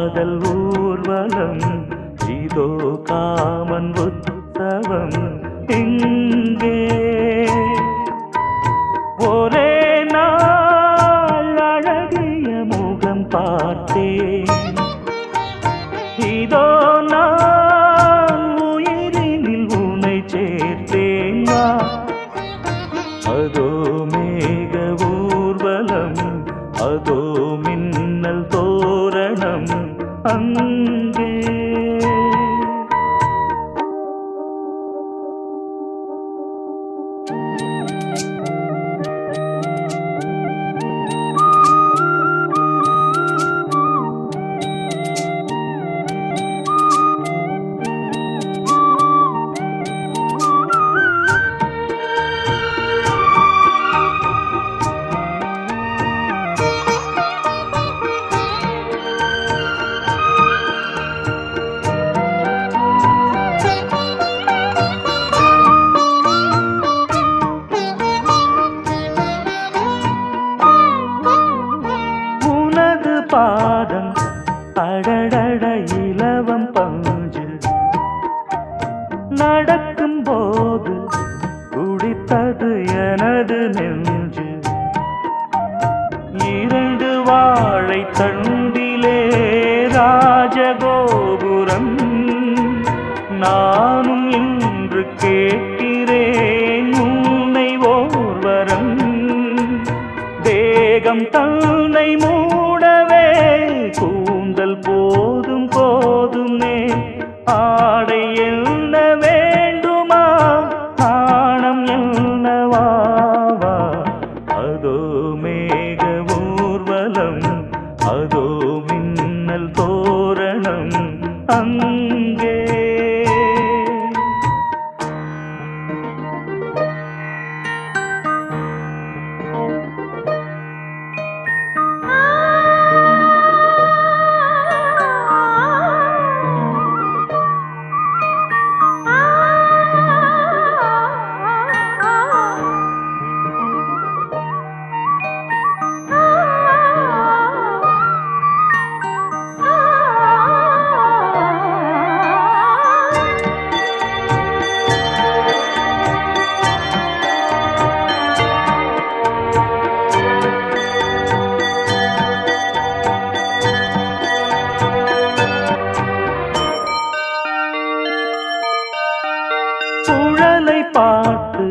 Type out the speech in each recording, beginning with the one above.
காதல் ஊர்வலம் இதோ காமன் உற்சவம் இங்கே ஒரே நாள் அழகிய முகம் பார்த்தேன் இதோ நான் உயிரினில் உன்னை சேர்த்தேன் அதோ மேக ஊர்வலம் அதோ மின்னல் தோரணம் அங்கே பாதம் அடடட இலவம் பஞ்சு நடக்கும் போது குடித்தது எனது நெஞ்சு இரண்டு வாழை தண்டிலே ராஜகோபுரம் நானும் இன்று கேட்கிறேன் உன்னை ஓர்வரம் தேகம் தன்னை மூடவே கூந்தல் போதும் போதுமே ஆடை என்ன வேண்டுமா நாணம் என்னவாவா அதோ மேக ஊர்வலம் அதோ மின்னல் தோரணம் அங்கே குழலை பார்த்து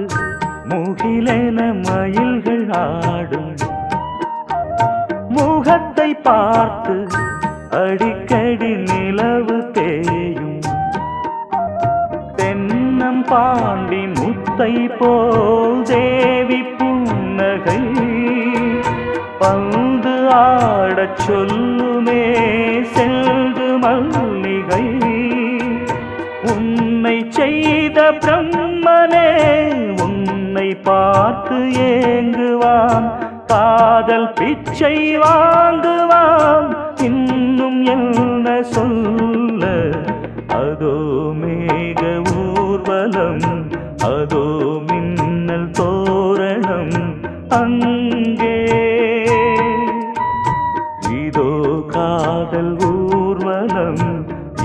முகிலென மயில்கள் ஆடும் முகத்தை பார்த்து அடிக்கடி நிலவு தேயும் தென்னம் பாண்டி முத்தை போல் தேவி புன்னகை பந்து ஆடச் சொல்லுமே செல்து மல்லிகை உன்னை செய்த பிரம்மனே உன்னை பார்த்து ஏங்குவான் காதல் பிச்சை வாங்குவான் இன்னும் என்ன சொல்ல அதோ மேக ஊர்வலம் அதோ மின்னல் தோரணம் அங்கே இதோ காதல் ஊர்வலம்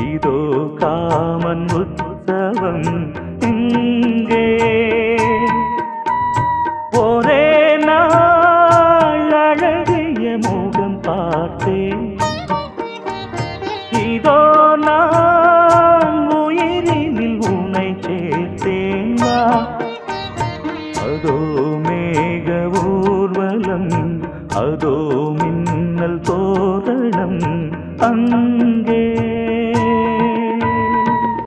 இதோ காமன் உற்சவம் இங்கே ஒரே நாள் அழகிய முகம் பார்த்தேன் இதோ நான் உயிரினில் உன்னை சேர்த்தேன் அதோ மேக ஊர்வலம் அதோ மின்னல் தோரணம் அங்கே